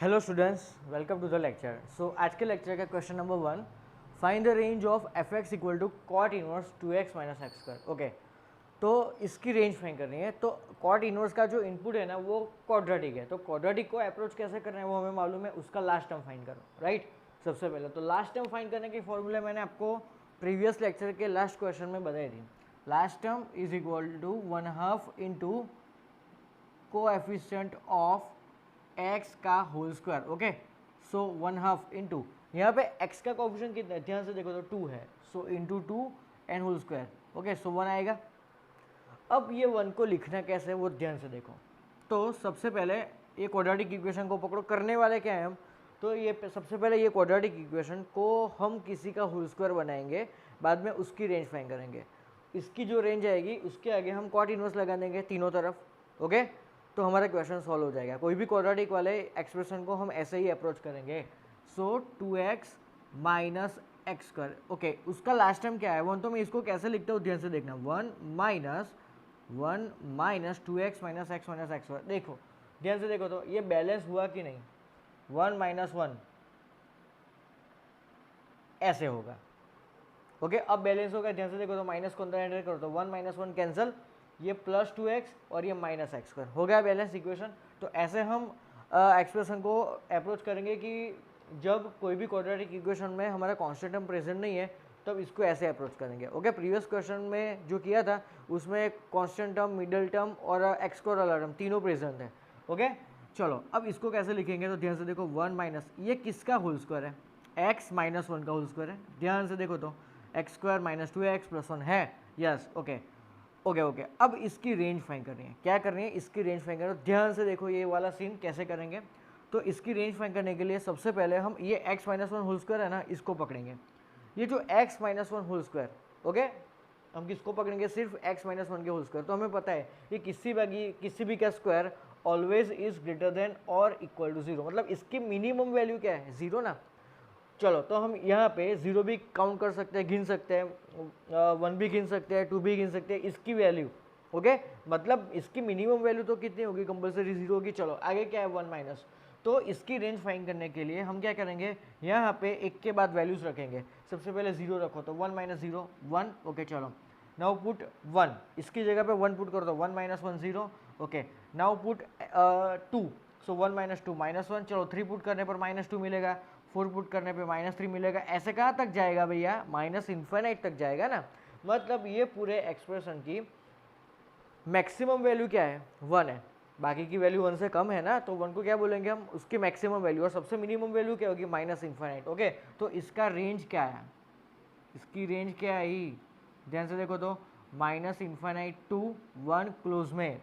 Hello students, welcome to the lecture. So आज के lecture का question number 1, find the range of f x equal to cot inverse 2x minus x square. Okay, तो इसकी range find करनी है। तो cot inverse का जो इनपुट है ना वो क्वाड्रेटिक है, तो क्वाड्रेटिक को अप्रोच कैसे करना है वो हमें मालूम है। उसका लास्ट टर्म फाइंड करो, राइट। सबसे पहले तो लास्ट टर्म फाइंड करने की फॉर्मूला मैंने आपको प्रीवियस लेक्चर के लास्ट क्वेश्चन में बताई थी। Last term is equal to 1/2 into coefficient of x का whole square. Okay, so 1/2 into, यहाँ पे एक्स का कोएफिशिएंट कितना है ध्यान से देखो तो 2 है, so into 2 and whole square. Okay, so 1 आएगा। अब ये 1 को लिखना कैसे है वो ध्यान से देखो। तो सबसे पहले ये क्वाड्रेटिक इक्वेशन को पकड़ो, करने वाले क्या है हम, तो ये सबसे पहले ये क्वाड्रेटिक इक्वेशन को हम किसी का होल स्क्वायर बनाएंगे, बाद में उसकी रेंज फाइंड करेंगे। इसकी जो रेंज आएगी उसके आगे हम कॉट इनवर्स लगा देंगे तीनों तरफ। ओके, तो हमारा क्वेश्चन सॉल्व हो जाएगा। कोई भी क्वाड्रेटिक वाले एक्सप्रेशन को हम ऐसे ही अप्रोच करेंगे। सो 2x minus x square. Okay, उसका लास्ट टाइम क्या है 1, तो मैं इसको कैसे लिखता हूँ ध्यान से देखना। 1 minus 2x minus x square. देखो ध्यान से देखो तो ये बैलेंस हुआ कि नहीं। 1 माइनस 1 ऐसे होगा। ओके, अब बैलेंस होगा, ध्यान से देखो तो माइनस को अंदर एंटर करो तो 1 माइनस 1 कैंसिल, ये प्लस 2x और ये माइनस एक्स स्क्वायर हो गया बैलेंस इक्वेशन। तो ऐसे हम एक्सप्रेशन को अप्रोच करेंगे कि जब कोई भी क्वाड्रेटिक इक्वेशन में हमारा कांस्टेंट टर्म प्रेजेंट नहीं है तब इसको ऐसे अप्रोच करेंगे। ओके, प्रीवियस क्वेश्चन में जो किया था उसमें कांस्टेंट टर्म, मिडल टर्म और एक्स स्क्वायर वाला टर्म तीनों प्रेजेंट है। ओके, चलो अब इसको कैसे लिखेंगे तो ध्यान से देखो 1 माइनस, ये किसका होल स्क्वायर है, x माइनस 1 का होल स्क्वायर है। ध्यान से देखो तो x square minus 2x plus 1 है। Yes, okay okay okay. अब इसकी रेंज फाइंड करनी है। क्या करनी है, इसकी रेंज फाइंड करो। ध्यान से देखो ये वाला सीन कैसे करेंगे। तो इसकी रेंज फाइंड करने के लिए सबसे पहले हम ये x माइनस 1 होल स्क्वायर है ना, इसको पकड़ेंगे। ये जो x minus 1 whole square, okay, हम किसको पकड़ेंगे, सिर्फ x माइनस 1 के होल स्क्वायर। तो हमें पता है कि किसी भी का square always is greater than और इक्वल टू 0, मतलब इसकी मिनिमम वैल्यू क्या है, 0 ना। चलो तो हम यहाँ पे 0 भी काउंट कर सकते हैं, गिन सकते हैं, 1 भी गिन सकते हैं, 2 भी गिन सकते हैं, इसकी वैल्यू। ओके, मतलब इसकी मिनिमम वैल्यू तो कितनी होगी, कंपलसरी 0 होगी। चलो आगे क्या है 1 माइनस, तो इसकी रेंज फाइंड करने के लिए हम क्या करेंगे, यहाँ पे एक के बाद वैल्यूज रखेंगे। सबसे पहले 0 रखो तो 1 माइनस 0 1। ओके, चलो नाउ पुट 1, इसकी जगह पे 1 पुट कर दो, 1 माइनस 1 0। ओके, नाउ पुट 2, सो 1 माइनस 2 माइनस 1। चलो 3 पुट करने पर माइनस 2 मिलेगा, 4 पुट करने पे माइनस 3 मिलेगा। ऐसे कहाँ तक जाएगा भैया, माइनस इन्फिनिट तक जाएगा ना। मतलब ये पूरे एक्सप्रेशन की मैक्सिमम वैल्यू क्या है, 1 है। बाकी की वैल्यू 1 से कम है ना, तो 1 को क्या बोलेंगे हम, उसकी मैक्सिमम वैल्यू। और सबसे मिनिमम वैल्यू क्या होगी, माइनस इन्फिनिट। ओके, तो इसका रेंज क्या है, इसकी रेंज क्या आई, ध्यान से देखो तो माइनस इन्फिनिट टू 1 क्लोज में।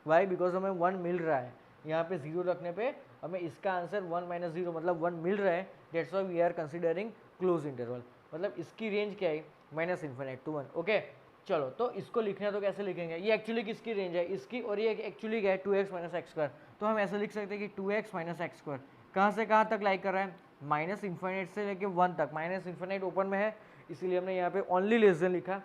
वाई, बिकॉज हमें 1 मिल रहा है, यहाँ पे 0 रखने पे हमें इसका आंसर 1 माइनस 0 मतलब 1 मिल रहा है। That's why we are considering close interval. मतलब इसकी रेंज क्या है, माइनस इन्फिनिट टू 1। ओके, चलो तो इसको लिखना है तो कैसे लिखेंगे, ये एक्चुअली किसकी रेंज है, इसकी, और ये एक्चुअली क्या है 2x माइनस एक्स स्क्वायर। तो हम ऐसे लिख सकते हैं कि 2x माइनस एक्स स्क्वायर कहाँ से कहाँ तक लाइक कर रहा है, माइनस इन्फिनिट से लेके 1 तक। माइनस इन्फिनिट ओपन में है इसीलिए हमने यहाँ पे ओनली लेस देन लिखा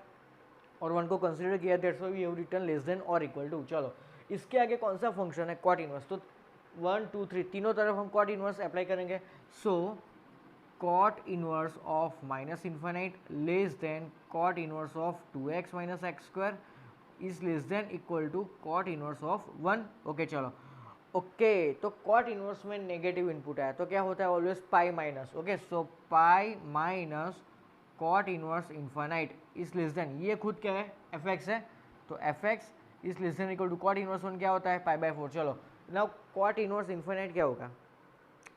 और 1 को कंसीडर किया, that's why we have written less than और इक्वल टू। चलो इसके आगे कौन सा फंक्शन है, कॉट इनवर्स। तो 1 2 3 तीनों तरफ हम कॉट इनवर्स अप्लाई करेंगे। सो cot inverse of minus infinite less than cot inverse of 2x minus x square is less than equal to cot inverse of 1। Okay, चलो ओके, तो cot इनवर्स में negative input है तो क्या होता है, always pi minus. Okay, so pi minus cot inverse infinite is less than, ये खुद क्या है, एफ एक्स है, तो f x is less than equal to cot inverse 1 क्या होता है, पाई बाय 4। चलो नाउ cot इनवर्स इन्फिनाइट क्या होगा,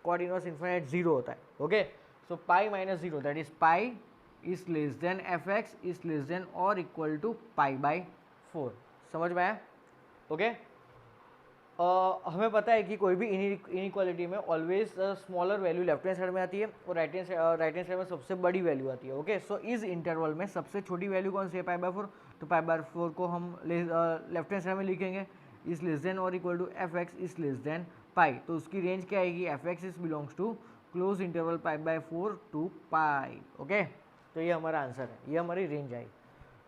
cot इनवर्स इन्फिनाइट 0 होता है। Okay, so pi minus 0 that is pi is less then F x is less than और equal to pi by 4। समझ में आया। ओके, हमें पता है कि कोई भी इनइक्वालिटी में always smaller value left hand side में आती है और राइट हैंड साइड में सबसे बड़ी वैल्यू आती है। ओके, सो इस इंटरवल में सबसे छोटी वैल्यू कौन सी है, पाई बाय 4। तो पाई बाय 4 को हम लेफ्ट हैंड साइड में लिखेंगे, इज लेस देन और equal to f x is less than pi. तो उसकी रेंज क्या आएगी, f x is belongs to close interval pi by 4 to pi. Okay, तो ये हमारा आंसर है, ये हमारी रेंज आई।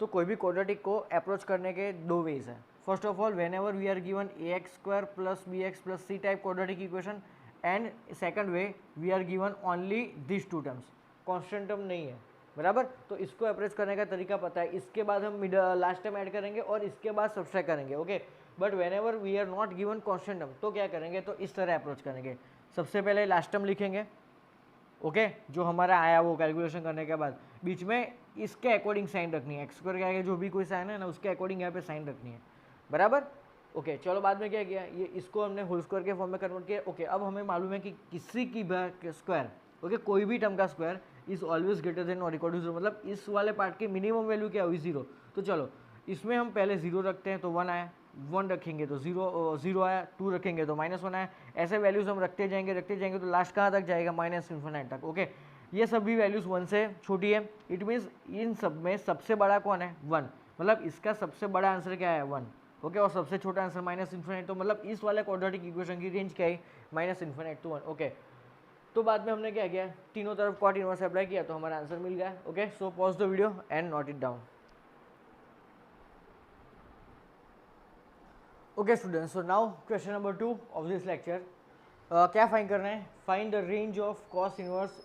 तो कोई भी क्वाड्रेटिक को अप्रोच करने के दो वेज है। First of all, whenever we are given a x square plus b x plus c type quadratic equation, and second way we are given only this two terms, constant term नहीं है, बराबर। तो इसको approach करने का तरीका पता है, इसके बाद हम लास्ट टाइम ऐड करेंगे और इसके बाद सब्सट्रैक्ट करेंगे, okay. But whenever we are not given constant term तो क्या करेंगे, तो इस तरह अप्रोच करेंगे। सबसे पहले लास्ट टर्म लिखेंगे, ओके, जो हमारा आया वो कैलकुलेशन करने के बाद बीच में इसके अकॉर्डिंग साइन रखनी है, एक्स स्क्वायर के आगे जो भी कोई साइन है ना उसके अकॉर्डिंग यहाँ पे साइन रखनी है, बराबर। ओके चलो बाद में क्या किया, ये इसको हमने होल स्क्वायर के फॉर्म में कन्वर्ट किया। ओके अब हमें मालूम है कि किसी की स्क्वायर, ओके, कोई भी टर्म का square is always greater than और इक्वल टू जीरो, मतलब इस वाले पार्ट की मिनिमम वैल्यू क्या हुई, जीरो। तो चलो इसमें हम पहले जीरो रखते हैं तो 1 आया, 1 रखेंगे तो जीरो आया, 2 रखेंगे तो -1 आया, ऐसे वैल्यूज हम रखते जाएंगे तो लास्ट कहाँ तक जाएगा, -∞ तक, ओके। ये सभी वैल्यूज 1 से छोटी है, इट मीन्स इन सब में सबसे बड़ा कौन है, 1, मतलब इसका सबसे बड़ा आंसर क्या है, 1, ओके। और सबसे छोटा आंसर -∞, तो मतलब इस वाले क्वाड्रेटिक इक्वेशन की रेंज क्या है, -∞ to 1, ओके। तो बाद में हमने क्या किया, तीनों तरफ कॉट इनवर्स अप्लाई किया तो हमारा आंसर मिल गया, okay. So pause the video and note it down. Okay students, so now question number 2 of this lecture. क्या फाइंड करना है, find the range of cos inverse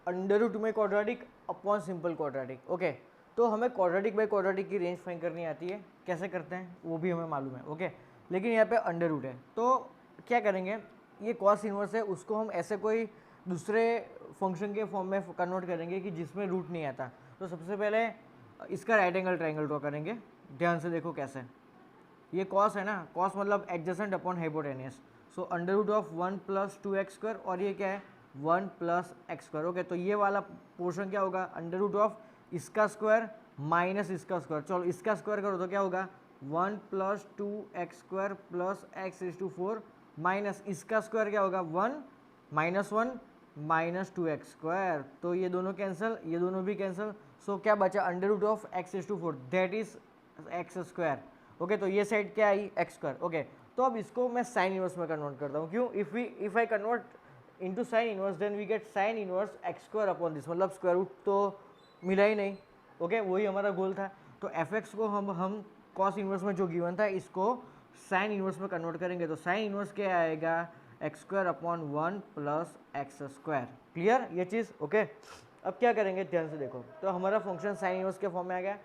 under root में quadratic upon simple quadratic, okay. तो हमें quadratic by quadratic की range find करनी आती है, कैसे करते हैं वो भी हमें मालूम है, ओके। लेकिन यहाँ पे अंडर रूट है तो क्या करेंगे, ये कॉस इनवर्स है उसको हम ऐसे कोई दूसरे फंक्शन के फॉर्म में कन्वर्ट करेंगे कि जिसमें रूट नहीं आता। तो सबसे पहले इसका राइट एंगल ट्राइंगल ड्रॉ करेंगे, ध्यान से देखो कैसे। ये कॉस है ना, कॉस मतलब adjacent upon hypotenuse, so under root of 1 + 2x square, और ये क्या है 1 + x स्क्वायर, ओके। तो ये वाला पोर्शन क्या होगा, अंडर रूट ऑफ इसका स्क्वायर माइनस इसका स्क्वायर, चलो इसका स्क्वायर करो तो क्या होगा 1 + 2x square plus x⁴ minus इसका स्क्वायर क्या होगा 1 - 2x स्क्वायर, तो ये दोनों कैंसिल, ये दोनों भी कैंसिल, सो क्या बचा under root of x⁴ that is x square, okay. तो ये साइड क्या आई x स्क्वायर, ओके। तो अब इसको मैं साइन इनवर्स में कन्वर्ट करता हूँ, क्यों, if I convert into sine inverse then we get sine inverse x square upon this, मतलब स्क्वायर रूट तो मिला ही नहीं, ओके, वही हमारा गोल था। तो fx को हम कॉस इनवर्स में जो गिवन था इसको साइन इनवर्स में कन्वर्ट करेंगे, तो साइन इनवर्स क्या आएगा x square upon 1 + x square, clear ये चीज़, ओके। अब क्या करेंगे ध्यान से देखो, तो हमारा फंक्शन साइन इनवर्स के फॉर्म में आ गया।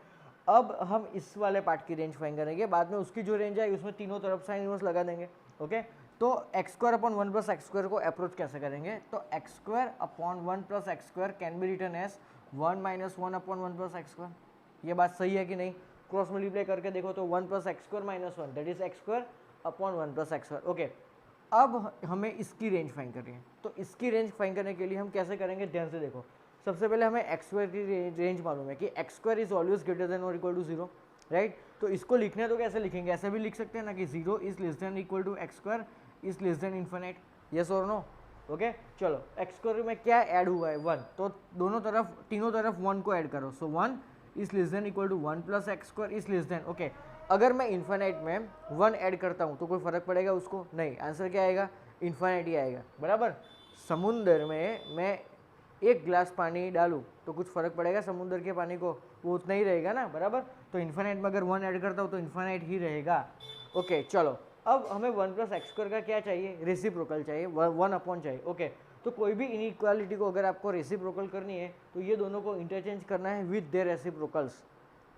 अब हम इस वाले पार्ट की रेंज फाइंड करेंगे, बाद में उसकी जो रेंज आएगी उसमें तीनों तरफ साइन इनवर्स लगा देंगे, ओके। तो x square upon 1 + x square को अप्रोच कैसे करेंगे, तो x square upon 1 + x square can be written as 1 - 1 upon 1 + x square, ये बात सही है कि नहीं, क्रॉस मल्टीप्लाई करके देखो तो 1 + x square - 1 that is x square upon 1 + x square, okay. अब हमें इसकी रेंज फाइंड करनी है, तो इसकी रेंज फाइंड करने के लिए हम कैसे करेंगे, ध्यान से देखो। सबसे पहले हमें x स्क्वायर की रेंज मालूम है कि x square is always greater than और इक्वल टू 0, राइट। तो इसको लिखने तो कैसे लिखेंगे, ऐसे भी लिख सकते हैं ना कि 0 is less than equal to x square is less than infinite, yes or no, okay. चलो x स्क्वायर में क्या ऐड हुआ है 1, तो दोनों तरफ तीनों तरफ 1 को ऐड करो, so 1 is less than equal to 1 + x square is less than, okay. अगर मैं इन्फिनिट में 1 ऐड करता हूँ तो कोई फर्क पड़ेगा उसको, नहीं, आंसर क्या आएगा इन्फिनिट ही आएगा, बराबर। समुंदर में मैं 1 गिलास पानी डालूँ तो कुछ फ़र्क पड़ेगा समुंदर के पानी को, वो उतना ही रहेगा ना, बराबर। तो इन्फिनिट में अगर 1 ऐड करता हूँ तो इन्फिनिट ही रहेगा, ओके। चलो अब हमें 1 + x स्क्वायर का क्या चाहिए, रेसिप्रोकल चाहिए, 1 अपॉन चाहिए, ओके। तो कोई भी इनइक्वालिटी को अगर आपको रेसिप्रोकल करनी है तो ये दोनों को इंटरचेंज करना है विद देयर रेसिप्रोकल्स,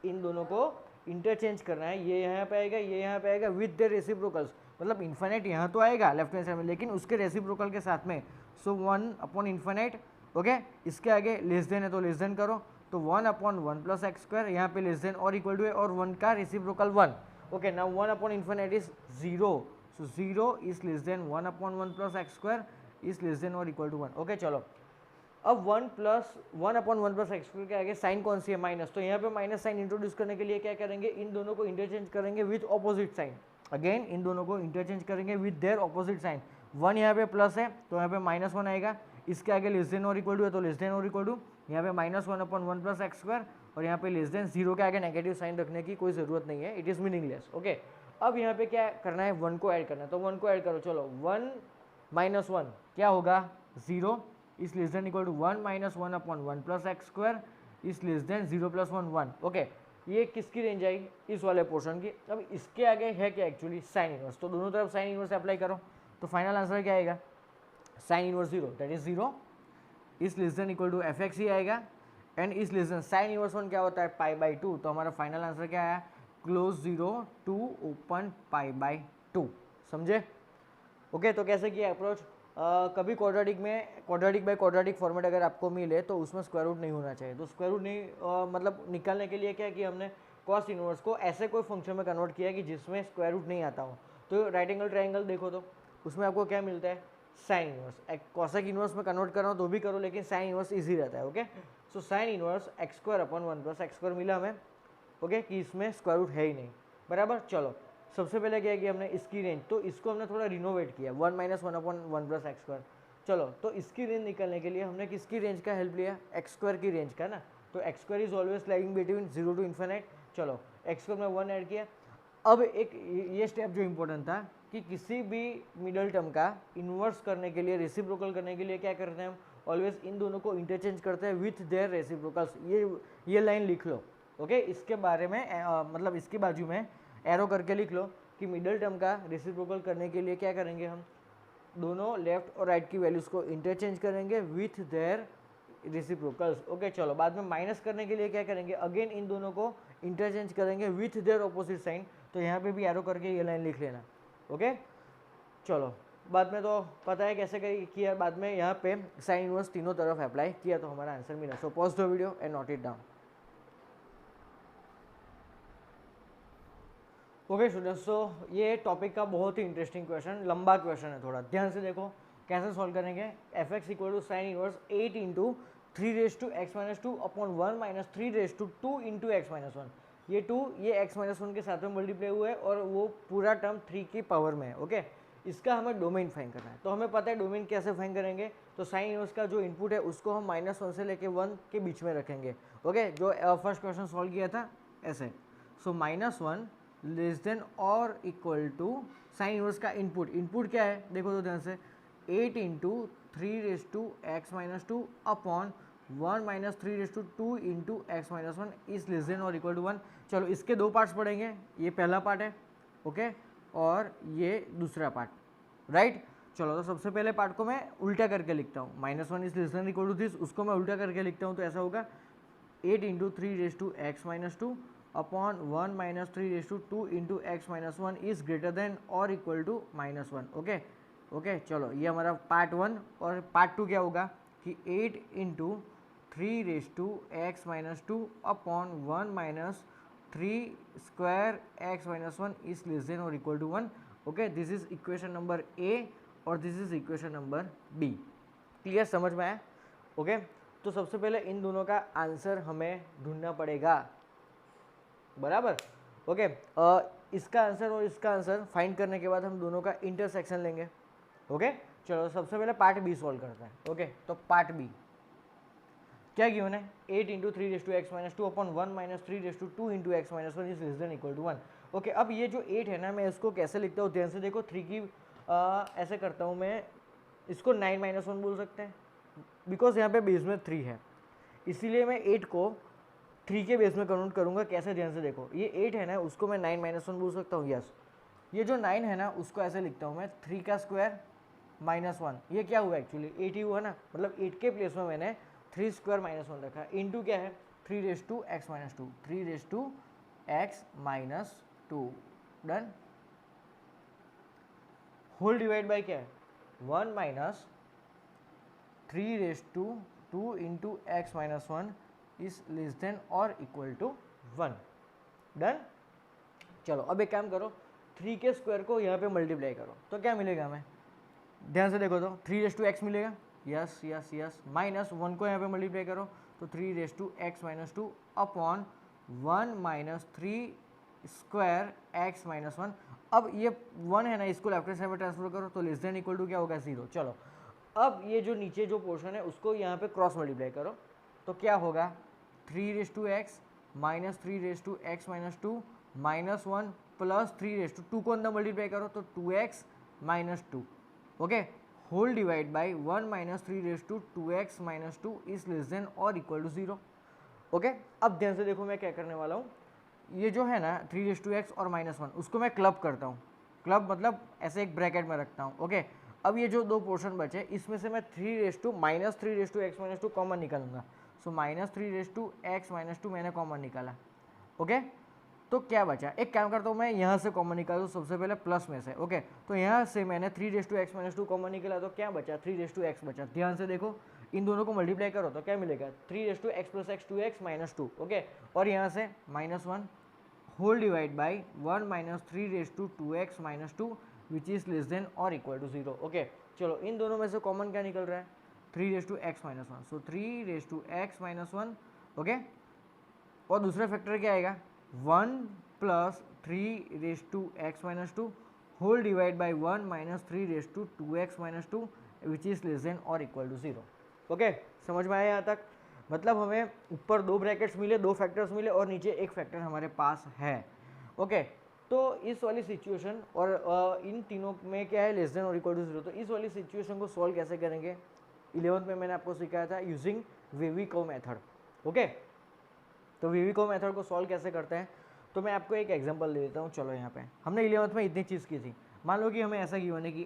इन दोनों को इंटरचेंज करना है, ये यहाँ पे आएगा, ये यहाँ पे आएगा विद देयर रेसिप्रोकल्स, मतलब इन्फिनिट यहाँ तो आएगा लेफ्ट हैंड साइड में लेकिन उसके रेसिप्रोकल के साथ में, सो 1 अपॉन इन्फिनिट, ओके। इसके आगे लेस देन है तो लेस देन करो, तो 1 अपॉन 1 + x स्क्वायर, यहाँ पे लेस देन और इक्वल टू है और 1 का reciprocal 1, okay. Now 1 upon infinite is 0, so 0 is less then 1 upon 1 + x square is less than और इक्वल टू 1, ओके। चलो अब 1 अपॉन 1 + x स्क्वायर के आगे साइन कौन सी है, माइनस, तो यहाँ पे माइनस साइन इंट्रोड्यूस करने के लिए क्या करेंगे, इन दोनों को इंटरचेंज करेंगे विद ऑपोजिट साइन, अगेन इन दोनों को इंटरचेंज करेंगे विद देयर ऑपोजिट साइन, 1 यहाँ पे प्लस है तो यहाँ पे -1 आएगा, इसके आगे लेस देन और इक्वल टू है तो लेस देन और इक्वल टू, यहाँ पे -1 अपॉन 1 + x स्क्वायर, और यहाँ पे लेस देन, 0 के आगे नेगेटिव साइन रखने की कोई ज़रूरत नहीं है, इट इज़ मीनिंगलेस, ओके। अब यहाँ पे क्या करना है, 1 को ऐड करना है, तो 1 को ऐड करो, चलो 1 - 1 क्या होगा 0 is less than equal to 1 - 1 upon 1 + x square is less than 0 + 1 1, okay. ये किसकी रेंज आई, इस वाले पोर्शन की। अब इसके आगे है क्या एक्चुअली साइन इनवर्स, तो दोनों तरफ साइन इनवर्स अप्लाई करो, तो फाइनल आंसर क्या आएगा sine inverse 0 that is 0 is less than equal to f x ही आएगा, and is less than sine inverse 1 क्या होता है पाई बाई 2, तो हमारा फाइनल आंसर क्या आया close 0 to open pi by 2। समझे? ओके तो कैसे किया अप्रोच? कभी क्वाड्रेटिक में क्वाड्रेटिक बाय क्वाड्रेटिक फॉर्मेट अगर आपको मिले तो उसमें स्क्वायर रूट नहीं होना चाहिए, तो स्क्वायर रूट नहीं मतलब निकालने के लिए क्या कि हमने कॉस इनवर्स को ऐसे कोई फंक्शन में कन्वर्ट किया कि जिसमें स्क्वायर रूट नहीं आता हो। तो राइट एंगल ट्राइंगल देखो तो उसमें आपको क्या मिलता है साइन इनवर्स, कॉसेक इनवर्स में कन्वर्ट कर रहा हूँ तो भी करो लेकिन साइन इनवर्स ईजी रहता है। Okay so sine inverse x square upon 1 plus x square मिला हमें। ओके कि इसमें स्क्वायर रूट है ही नहीं, बराबर। चलो सबसे पहले क्या किया हमने इसकी रेंज, तो इसको हमने थोड़ा रिनोवेट किया 1 minus 1 upon 1 plus x square. चलो तो इसकी रेंज निकालने के लिए हमने किसकी रेंज का हेल्प लिया एक्स स्क्वायर की रेंज का ना, तो x square is always lying between 0 to infinite. चलो एक्स स्क्वायर में 1 ऐड किया। अब एक ये स्टेप जो इंपॉर्टेंट था कि किसी भी मिडल टर्म का इन्वर्स करने के लिए रेसिप्रोकल करने के लिए क्या करते हैं हम ऑलवेज इन दोनों को इंटरचेंज करते हैं विथ देयर रेसिप्रोकल्स। ये लाइन लिख लो। ओके इसके बारे में मतलब इसकी बाजू में एरो करके लिख लो कि मिडल टर्म का रेसिप्रोकल करने के लिए क्या करेंगे हम दोनों लेफ्ट और राइट की वैल्यूज़ को इंटरचेंज करेंगे विथ देयर रेसिप्रोकल्स। ओके चलो बाद में माइनस करने के लिए क्या करेंगे अगेन इन दोनों को इंटरचेंज करेंगे विथ देयर ऑपोजिट साइन, तो यहाँ पे भी एरो करके ये लाइन लिख लेना। ओके चलो बाद में तो पता है कैसे किया, बाद में यहाँ पे साइन इनवर्स तीनों तरफ अप्लाई किया तो हमारा आंसर मिला। So pause the video and note it down. Okay students तो ये टॉपिक का बहुत ही इंटरेस्टिंग क्वेश्चन, लंबा क्वेश्चन है, थोड़ा ध्यान से देखो कैसे सॉल्व करेंगे। F x equal to sine inverse 8 into 3 raise to x minus 2 upon 1 minus 3 raise to 2 into x minus 1। ये 2 ये एक्स माइनस 1 के साथ में मल्टीप्लाई हुआ है और वो पूरा टर्म 3 की पावर में है। ओके इसका हमें डोमेन फाइंड करना है, तो हमें पता है डोमेन कैसे फाइंड करेंगे। तो साइन इनवर्स का जो इनपुट है उसको हम -1 से लेके 1 के बीच में रखेंगे। ओके जो फर्स्ट क्वेश्चन सॉल्व किया था ऐसे। सो -1 लेस देन और इक्वल टू साइन इनवर्स का इनपुट, इनपुट क्या है देखो तो ध्यान से 8 into 3 raise to x minus 2 upon 1 minus 3 raise to 2 into x minus 1 is less than और इक्वल टू 1। चलो इसके दो पार्ट्स पढ़ेंगे, ये पहला पार्ट है ओके और ये दूसरा पार्ट, राइट। चलो तो सबसे पहले पार्ट को मैं उल्टा करके लिखता हूँ, -1 is less than equal to this, उसको मैं उल्टा करके लिखता हूँ तो ऐसा होगा 8 into 3 raise to x minus 2 upon 1 minus 3 raise to 2 into x minus 1 is greater than और इक्वल टू -1। ओके ओके चलो ये हमारा पार्ट 1 और पार्ट 2 क्या होगा कि 8 into 3 raise to x minus 2 upon 1 minus 3 square x minus 1 is less than और equal to 1। Okay this is equation number A और this is equation number B. Clear, समझ में आया? ओके तो सबसे पहले इन दोनों का आंसर हमें ढूंढना पड़ेगा, बराबर। ओके इसका आंसर और इसका आंसर फाइंड करने के बाद हम दोनों का इंटरसेक्शन लेंगे। ओके चलो सबसे पहले पार्ट बी सॉल्व करते हैं। ओके तो पार्ट बी क्या गिवन है 8 into 3 raise to x minus 2 upon 1 minus 3 raise to 2 into x minus 1 is less than equal to 1। Okay अब ये जो 8 है ना मैं इसको कैसे लिखता हूँ ध्यान से देखो, 3 की ऐसे करता हूँ मैं, इसको 9 माइनस 1 बोल सकते हैं बिकॉज यहाँ पे बेस में 3 है, इसीलिए मैं 8 को 3 के बेस में कन्वर्ट करूँगा। कैसे ध्यान से देखो, ये 8 है ना उसको मैं 9 माइनस 1 बोल सकता हूँ। यस ये जो 9 है ना उसको ऐसे लिखता हूँ मैं 3 का स्क्वायर -1, ये क्या हुआ एक्चुअली 8 ही हुआ ना, मतलब 8 के प्लेस में मैंने 3 स्क्वायर -1 रखा, इंटू क्या है 3 raise to x minus 2, 3 raise to x minus 2 done, whole divide by क्या है 1 minus 3 raise to 2 into x minus 1 is less than और इक्वल टू 1 डन। चलो अब एक काम करो 3 के स्क्वायर को यहाँ पे मल्टीप्लाई करो तो क्या मिलेगा हमें, ध्यान से देखो तो 3 रेज टू एक्स मिलेगा, यस यस यस, माइनस 1 को यहाँ पे मल्टीप्लाई करो तो 3 raise to x minus 2 upon 1 minus 3 square x minus 1। अब ये 1 है ना इसको लेफ्ट हैंड साइड में ट्रांसफर करो तो लेस देन इक्वल टू क्या होगा 0। चलो अब ये जो नीचे जो पोर्शन है उसको यहाँ पे क्रॉस मल्टीप्लाई करो तो क्या होगा 3 raise to x minus 3 raise to x minus 2 minus 1 plus 3 raise to 2 को अंदर मल्टीप्लाई करो तो 2x minus 2 okay whole divide by 1 minus 3 raise to 2x minus 2 is less than और इक्वल टू 0। ओके अब ध्यान से देखो मैं क्या करने वाला हूँ, ये जो है ना 3 रेज टू एक्स और -1 उसको मैं क्लब करता हूँ, क्लब मतलब ऐसे एक ब्रैकेट में रखता हूँ। ओके अब ये जो दो पोर्शन बचे इसमें से मैं 3 - 3 - x - 2 कॉमन निकालूंगा। सो -3 - x - 2 मैंने कॉमन निकाला। ओके, तो क्या बचा, एक काम करता हूँ मैं यहाँ से कॉमन निकालूँ सबसे पहले प्लस में से। ओके, तो यहाँ से मैंने 3 - x - 2 कॉमन निकाला, तो क्या बचा 3x बचा। ध्यान से देखो, इन दोनों को मल्टीप्लाई करो तो क्या मिलेगा 3x + x 2x - 2। ओके, और यहाँ से -1 whole divide by 1 - 3 - 2x - 2 which is less than और इक्वल टू 0। ओके, चलो इन दोनों में से कॉमन क्या निकल रहा है 3x - 1। सो 3x - 1। ओके, और दूसरा फैक्टर क्या आएगा 1 + 3x - 2 whole divide by 1 - 3 - 2x - 2 which is less than और इक्वल टू 0। ओके, समझ में आया यहाँ तक। मतलब हमें ऊपर दो ब्रैकेट्स मिले, दो फैक्टर्स मिले और नीचे एक फैक्टर हमारे पास है। ओके, तो इस वाली सिचुएशन और इन तीनों में क्या है लेस देन और इक्वल टू 0। तो इस वाली सिचुएशन को सॉल्व कैसे करेंगे 11th में मैंने आपको सिखाया था यूजिंग वेविको मेथड। ओके, तो वेविको मेथड को सॉल्व कैसे करते हैं, तो मैं आपको एक एग्जांपल दे देता हूँ। चलो यहाँ पे हमने 11th में इतनी चीज़ की थी। मान लो कि हमें ऐसा गिवन है कि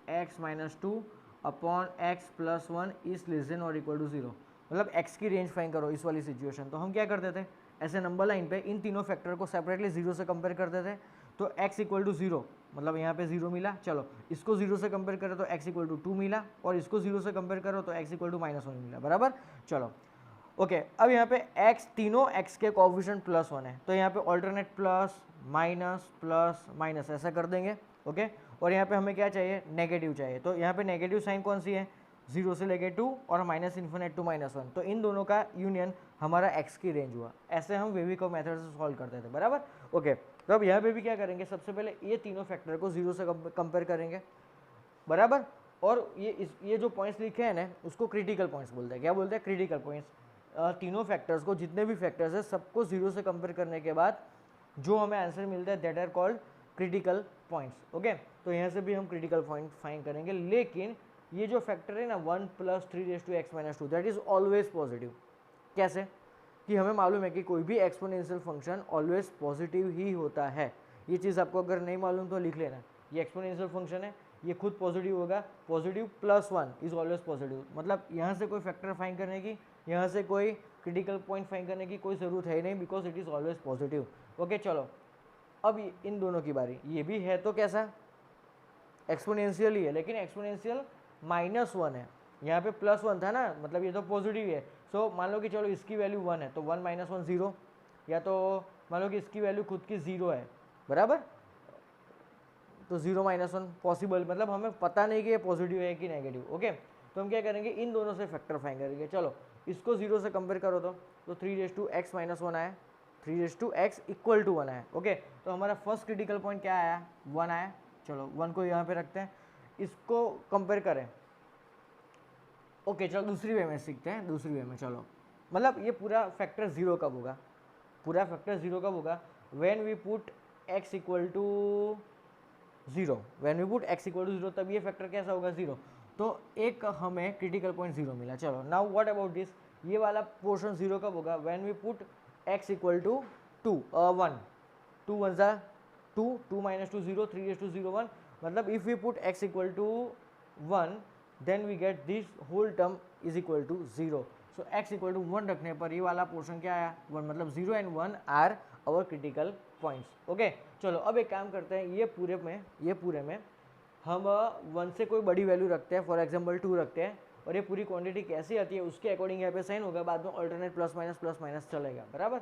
x - 2 upon x + 1 is less than और इक्वल टू 0। मतलब x की रेंज फाइंड करो इस वाली सिचुएशन। तो हम क्या करते थे, ऐसे नंबर लाइन पे इन तीनों फैक्टर को सेपरेटली 0 से कंपेयर करते थे। तो x = 0, मतलब यहाँ पे 0 मिला। चलो इसको 0 से कंपेयर करो तो x = 2 मिला, और इसको 0 से कंपेयर करो तो x = -1 मिला। बराबर, चलो ओके, अब यहाँ पे x तीनों x के कोएफिशिएंट +1 है, तो यहाँ पे ऑल्टरनेट प्लस माइनस ऐसा कर देंगे। ओके, और यहाँ पे हमें क्या चाहिए नेगेटिव चाहिए, तो यहाँ पे नेगेटिव साइन कौन सी है 0 से लेके 2 और -∞ टू -1। तो इन दोनों का यूनियन हमारा x की रेंज हुआ। ऐसे हम वेविको मेथड से सॉल्व करते थे। बराबर, ओके, तो अब यहाँ पे भी क्या करेंगे, सबसे पहले ये तीनों फैक्टर को 0 से कंपेयर करेंगे। बराबर, और ये जो पॉइंट्स लिखे हैं ना उसको क्रिटिकल पॉइंट्स बोलते हैं। क्या बोलते हैं, क्रिटिकल पॉइंट्स। तीनों फैक्टर्स को, जितने भी फैक्टर्स है सबको 0 से कंपेयर करने के बाद जो हमें आंसर मिलता है that are called critical points. Okay, तो यहाँ से भी हम क्रिटिकल पॉइंट फाइंड करेंगे। लेकिन ये जो फैक्टर है ना 1 + 3 - x - 2 that is always positive. कैसे, कि हमें मालूम है कि कोई भी एक्सपोनेंशियल फंक्शन ऑलवेज पॉजिटिव ही होता है। ये चीज़ आपको अगर नहीं मालूम तो लिख लेना, ये एक्सपोनेंशियल फंक्शन है, ये खुद पॉजिटिव होगा। Positive +1 is always positive. मतलब यहाँ से कोई फैक्टर फाइंड करने की, यहाँ से कोई क्रिटिकल पॉइंट फाइंड करने की कोई ज़रूरत है नहीं, because it is always positive. Okay, चलो अब इन दोनों की बारी। ये भी है तो कैसा एक्सपोनेंशियल ही है, लेकिन एक्सपोनेंशियल -1 है। यहाँ पे +1 था ना, मतलब ये तो पॉजिटिव है। सो मान लो कि चलो इसकी वैल्यू 1 है तो 1 - 1 0, या तो मान लो कि इसकी वैल्यू खुद की 0 है। बराबर, तो 0 - 1 पॉसिबल, मतलब हमें पता नहीं कि ये पॉजिटिव है कि नेगेटिव। ओके, तो हम क्या करेंगे, इन दोनों से फैक्टर फाइंड करेंगे। चलो इसको 0 से कंपेयर करो तो 3x - 1 आया, 3x = 1 आया। ओके, तो हमारा फर्स्ट क्रिटिकल पॉइंट क्या आया 1 आया। चलो 1 को यहाँ पे रखते हैं, इसको कंपेयर करें। ओके, चलो दूसरी वे में सीखते हैं, दूसरी वे में। चलो मतलब ये पूरा फैक्टर 0 कब होगा, पूरा फैक्टर 0 कब होगा, when we put x = 0। When we put x = 0 तब ये फैक्टर कैसा होगा 0। तो एक हमें क्रिटिकल पॉइंट 0 मिला। चलो नाउ व्हाट अबाउट दिस, ये वाला पोर्शन 0 कब होगा, व्हेन वी पुट x = 2 1 2 1 ज़ा 2 2 - 2 0 3 = 1। मतलब if we put x = 1 then we get this whole term is equal to 0। So x = 1 रखने पर ये वाला पोर्शन क्या आया 1, मतलब 0 and 1 are our critical points. Okay, चलो अब एक काम करते हैं, ये पूरे में हम 1 से कोई बड़ी वैल्यू रखते हैं, फॉर एग्जांपल 2 रखते हैं, और ये पूरी क्वांटिटी कैसी आती है उसके अकॉर्डिंग यहाँ पे साइन होगा, बाद में ऑल्टरनेट प्लस चलेगा। बराबर,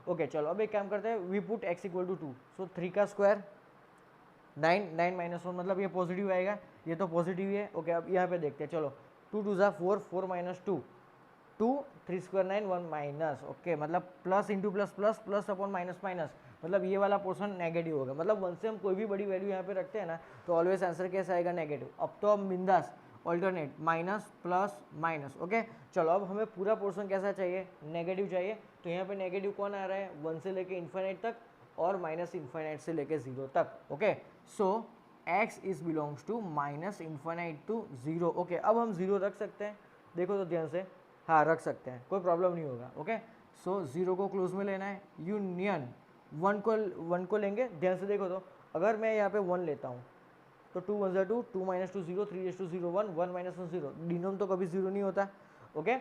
ओके, चलो अब एक काम करते हैं, वी पुट x = 2। सो 3 का स्क्वायर 9 9 - 1, मतलब ये पॉजिटिव आएगा, ये तो पॉजिटिव ही है। ओके, अब यहाँ पे देखते हैं। चलो 2 2 ज़ा 4 4 - 2 2 3 स्क्वायर 9 1 माइनस। ओके, मतलब plus into plus plus plus upon minus minus, मतलब ये वाला पोर्शन नेगेटिव होगा। मतलब 1 से हम कोई भी बड़ी वैल्यू यहाँ पे रखते हैं ना तो ऑलवेज आंसर कैसा आएगा नेगेटिव। अब तो हम बिंदास alternate minus plus minus. Okay, चलो अब हमें पूरा पोर्शन कैसा चाहिए नेगेटिव चाहिए। तो यहाँ पे नेगेटिव कौन आ रहा है 1 से लेके इन्फिनिट तक और -∞ से लेके 0 तक। Okay, so x is belongs to -∞ to 0। Okay, अब हम 0 रख सकते हैं, देखो तो ध्यान से, हाँ रख सकते हैं, कोई प्रॉब्लम नहीं होगा। ओके, सो 0 को क्लोज में लेना है, यूनियन 1 को लेंगे। ध्यान से देखो तो अगर मैं यहाँ पे 1 लेता हूँ तो 2 1 2, 2 माइनस 2 0, 3 रेस टू 0 1, 1 माइनस 1 0, डिनोम तो कभी जीरो नहीं होता। ओके,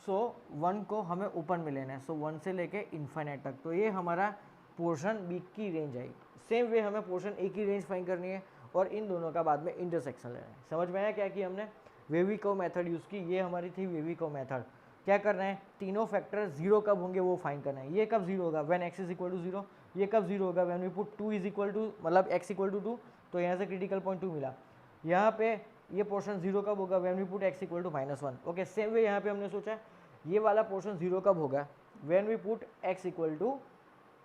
सो 1 को हमें ओपन में लेना है, सो 1 से लेके इन्फाइनाइट तक, तो ये हमारा पोर्शन बी की रेंज आई। सेम वे हमें पोर्शन ए की रेंज फाइंड करनी है और इन दोनों का बाद में इंटरसेक्शन लेना है। समझ में आया क्या कि हमने वेवी कर्व मेथड यूज़ की, ये हमारी थी वेवी कर्व मेथड। क्या करना है, तीनों फैक्टर जीरो कब होंगे वो फाइंड करना है। ये कब जीरो होगा, when x is equal to zero. ये कब जीरो होगा, when we put 2 is equal to, मतलब x इक्वल टू 2, तो यहाँ से क्रिटिकल पॉइंट 2 मिला। यहाँ पे ये पोर्शन जीरो कब होगा, when we put x equal to -1। Okay, same way यहाँ पे हमने सोचा ये वाला पोर्शन जीरो कब होगा, when we put x equal to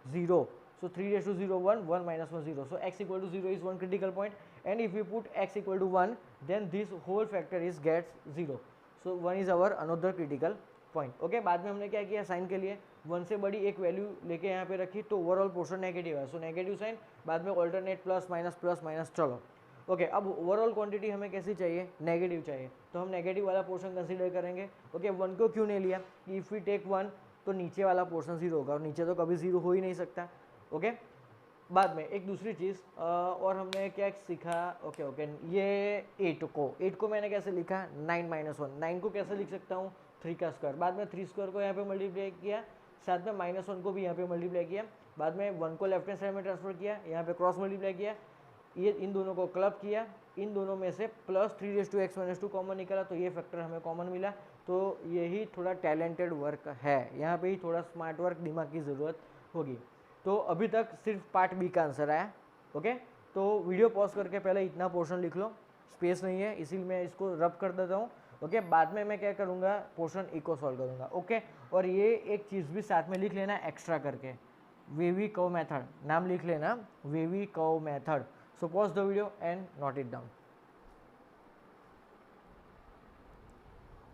0। So 3 raised to 0 1, 1 minus 1 0. So x equal to 0 is one critical point, and if we put x equal to 1, then this whole factor is gets 0. So 1 is our another critical point. Okay, बाद में हमने क्या किया, sign के लिए 1 से बड़ी एक वैल्यू लेके यहाँ पे रखी, तो ओवरऑल पोर्शन नेगेटिव है, सो नेगेटिव साइन, बाद में ऑल्टरनेट प्लस माइनस। चलो ओके, अब ओवरऑल क्वांटिटी हमें कैसी चाहिए, नेगेटिव चाहिए, तो हम नेगेटिव वाला पोर्शन कंसीडर करेंगे। ओके, 1 को क्यों नहीं लिया, इफ़ वी टेक 1 तो नीचे वाला पोर्शन जीरो होगा, और नीचे तो कभी जीरो हो ही नहीं सकता। ओके, बाद में एक दूसरी चीज़ और हमने क्या सीखा, ओके, ये 8 को मैंने कैसे लिखा, 9 माइनस 1, 9 को कैसे लिख सकता हूँ, 3 का स्क्वायर, बाद में 3 स्क्वायर को यहाँ पे मल्टीप्लाई किया, साथ में -1 को भी यहाँ पे मल्टीप्लाई किया, बाद में 1 को लेफ्ट हैंड साइड में ट्रांसफर किया, यहाँ पे क्रॉस मल्टीप्लाई किया, ये इन दोनों को क्लब किया, इन दोनों में से plus 3 raise to x minus 2 common निकला, तो ये फैक्टर हमें कॉमन मिला। तो यही थोड़ा टैलेंटेड वर्क है, यहाँ पे ही थोड़ा स्मार्ट वर्क, दिमाग की ज़रूरत होगी। तो अभी तक सिर्फ पार्ट बी का आंसर आया। ओके, तो वीडियो पॉज करके पहले इतना पोर्शन लिख लो, स्पेस नहीं है इसीलिए मैं इसको रब कर देता हूँ। ओके, बाद में मैं क्या करूँगा, पोर्शन ए को सॉल्व करूँगा। ओके, और ये एक चीज़ भी साथ में लिख लेना एक्स्ट्रा करके, वेवी कर्व मेथड, नाम लिख लेना, wavy curve method. So pause the video and note it down.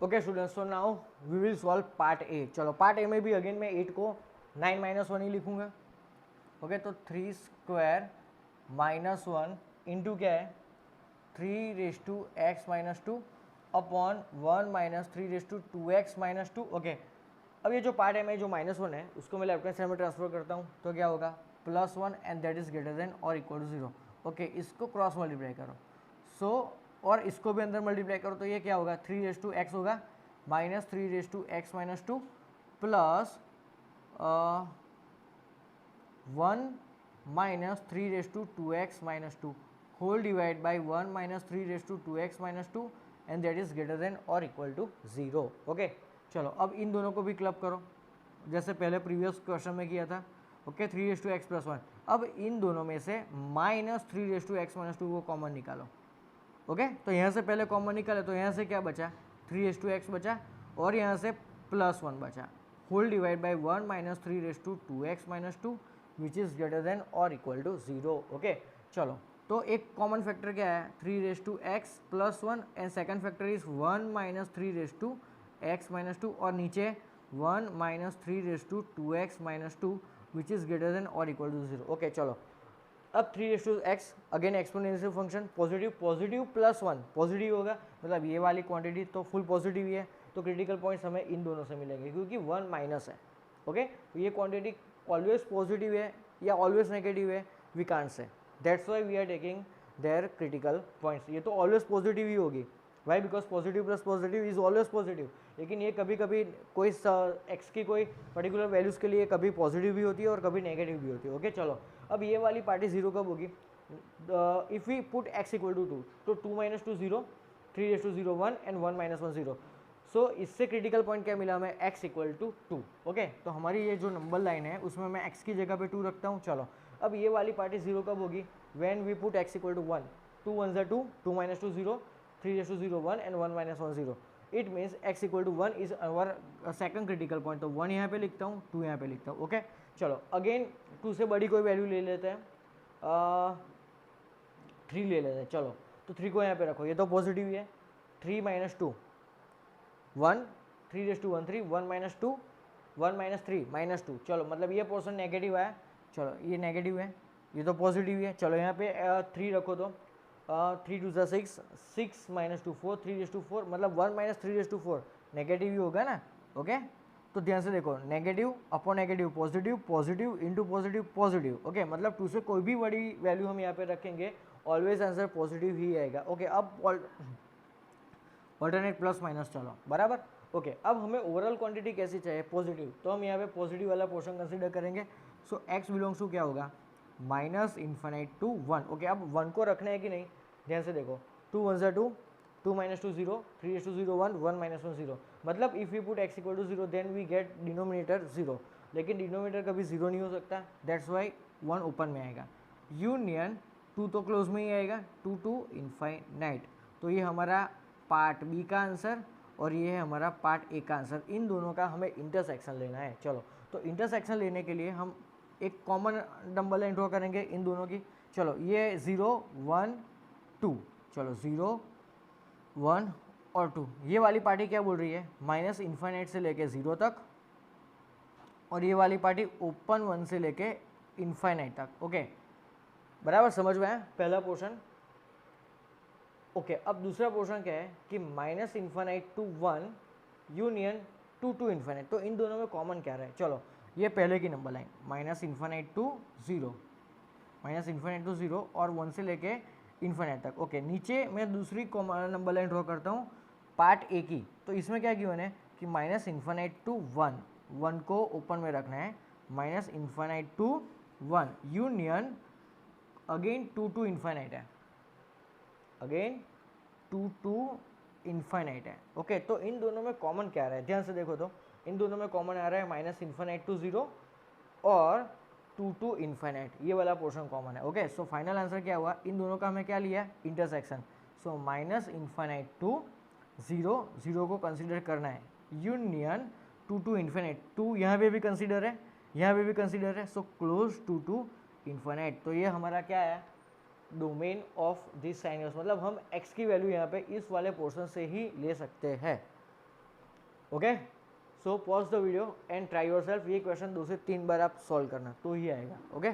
Okay students, so now we will solve part A. चलो पार्ट ए में भी अगेन मैं 8 को 9 माइनस 1 ही लिखूँगा। ओके, तो 3 स्क्वायर माइनस 1 इंटू क्या है, 3 raise to x minus 2 upon 1 minus 3 raise to 2x minus 2। Okay, अब ये जो पार्ट है में जो -1 है उसको मैं लेफ्ट हैंड साइड में ट्रांसफर करता हूँ, तो क्या होगा, +1 and that is greater than और इक्वल टू 0। ओके, इसको क्रॉस मल्टीप्लाई करो, सो और इसको भी अंदर मल्टीप्लाई करो, तो ये क्या होगा, 3 रेज टू x होगा, minus 3 raise to x minus 2 plus 1 minus 3 raise to 2x minus 2 whole divide by 1 minus 3 raise to 2x minus 2 and that is greater than और इक्वल टू 0। ओके, चलो अब इन दोनों को भी क्लब करो जैसे पहले प्रीवियस क्वेश्चन में किया था। Okay, 3 raise to x plus 1, अब इन दोनों में से minus 3 raise to x minus 2 को कॉमन निकालो। ओके, तो यहाँ से पहले कॉमन निकाले, तो यहाँ से क्या बचा, 3 रेज टू x बचा, और यहाँ से +1 बचा, whole divide by 1 minus 3 raise to 2x minus 2 which is greater than और इक्वल टू 0। ओके, चलो तो एक कॉमन फैक्टर क्या है, 3 raise to x plus 1 and second factor is 1 minus 3 raise to x minus 2, और नीचे 1 minus 3 raise to 2x minus 2 which is greater than और equal to 0। Okay, चलो अब 3 raise to x again exponential function, positive plus 1 positive होगा, मतलब ये वाली quantity तो फुल पॉजिटिव ही है, तो क्रिटिकल पॉइंट्स हमें इन दोनों से मिलेंगे क्योंकि 1 माइनस है। ओके, तो ये क्वांटिटी ऑलवेज पॉजिटिव है या ऑलवेज नेगेटिव है, we can't say, that's why we are taking their critical points. ये तो ऑलवेज पॉजिटिव ही होगी, why, because positive plus positive is always positive, लेकिन ये कभी कभी कोई एक्स की कोई पर्टिकुलर वैल्यूज़ के लिए कभी पॉजिटिव भी होती है और कभी नेगेटिव भी होती है। ओके, चलो अब ये वाली पार्टी 0 कब होगी, if we put x equal to 2, तो 2 minus 2 0, 3 raise to 0 1 and 1 minus 1 0। So इससे क्रिटिकल पॉइंट क्या मिला हमें, x इक्वल टू 2। ओके, तो हमारी ये जो नंबर लाइन है उसमें मैं x की जगह पे 2 रखता हूँ। चलो अब ये वाली पार्टी 0 कब होगी, when we put x equal to 1, 2 1 2, 2 minus 2 0, 3 raise to 0 1 and 1 minus 1 0। It means x equal to 1 is our second critical point, तो 1 यहाँ पे लिखता हूँ, 2 यहाँ पे लिखता हूँ। ओके, चलो अगेन 2 से बड़ी कोई वैल्यू ले लेते हैं, 3 ले लेते हैं। चलो तो 3 को यहाँ पे रखो, ये तो पॉजिटिव ही है, 3 minus 2 1, 3 raise to 1 3, 1 minus 2 1 minus 3 minus 2। चलो मतलब ये पोर्शन नेगेटिव आया, चलो ये नेगेटिव है, ये तो पॉजिटिव ही है। चलो यहाँ पे 3 रखो, तो 3 2 6, 6 माइनस 2 4, 3 रेज टू 4, मतलब 1 माइनस 3 रेज टू 4 नेगेटिव ही होगा ना। ओके, तो ध्यान से देखो, negative upon negative positive, positive into positive positive. Okay, मतलब 2 से कोई भी बड़ी वैल्यू हम यहाँ पे रखेंगे ऑलवेज आंसर पॉजिटिव ही आएगा। ओके, अब ऑल्टरनेट प्लस माइनस, चलो बराबर। ओके, अब हमें ओवरऑल क्वांटिटी कैसी चाहिए, पॉजिटिव, तो हम यहाँ पे पॉजिटिव वाला पोर्शन कंसीडर करेंगे। सो एक्स बिलोंग्स टू क्या होगा, माइनस इन्फाइनाइट टू 1। ओके, अब 1 को रखना है कि नहीं, ध्यान से देखो, 2 1 ज़ा 2, 2 माइनस 2 0, 3 to 0 1, 1 माइनस 1 0। मतलब if you put x equal to 0 then we get denominator 0, लेकिन डिनोमिनेटर कभी 0 नहीं हो सकता, दैट्स वाई 1 ओपन में आएगा। यूनियन 2 तो क्लोज में ही आएगा, 2 टू इनफाइनाइट। तो ये हमारा पार्ट बी का आंसर और ये है हमारा पार्ट ए का आंसर। इन दोनों का हमें इंटरसेक्शन लेना है। चलो, तो इंटरसेक्शन लेने के लिए हम एक कॉमन नंबर लाइन ड्रॉ करेंगे इन दोनों की। चलो, ये 0 1 2, चलो 0 1 और 2। ये वाली पार्टी क्या बोल रही है, माइनस इन्फाइनाइट से लेके 0 तक, और ये वाली पार्टी ओपन 1 से लेके इन्फाइनाइट तक। ओके, बराबर समझ में आया पहला पोर्शन। ओके, अब दूसरा पोर्शन क्या है कि minus infinite to 1 union 2 to infinite. तो इन दोनों में कॉमन क्या रहा है, चलो ये पहले की number line, minus infinite to 0, minus infinite to 0 और 1 से लेके इन्फाइनाइट तक। ओके, नीचे मैं दूसरी नंबर लाइन ड्रॉ करता हूँ पार्ट ए की। तो इसमें क्या गिवन है कि माइनस इन्फाइनाइट टू 1, 1 को ओपन में रखना है, minus infinite to 1 union again 2 to infinite है, अगेन 2 टू इन्फाइनाइट है। ओके, तो इन दोनों में कॉमन क्या आ रहा है, ध्यान से देखो, तो इन दोनों में कॉमन आ रहा है माइनस इन्फाइनाइट टू 0 और 2 टू इन्फाइनाइट, ये वाला पोर्शन कॉमन है। ओके, सो फाइनल आंसर क्या हुआ, इन दोनों का हमें क्या लिया, intersection. So minus infinite to 0, 0 को कंसिडर करना है, यूनियन 2 टू इन्फाइनाइट, 2 यहाँ पे भी कंसिडर है, यहाँ पे भी कंसिडर है, सो क्लोज 2 टू इन्फाइनाइट। तो ये हमारा क्या है, डोमेन ऑफ दिस साइनस, मतलब हम x की वैल्यू यहाँ पे इस वाले पोर्शन से ही ले सकते हैं। Okay, so pause the video and try yourself. ये क्वेश्चन 2 से 3 बार आप सॉल्व करना तो ही आएगा। ओके।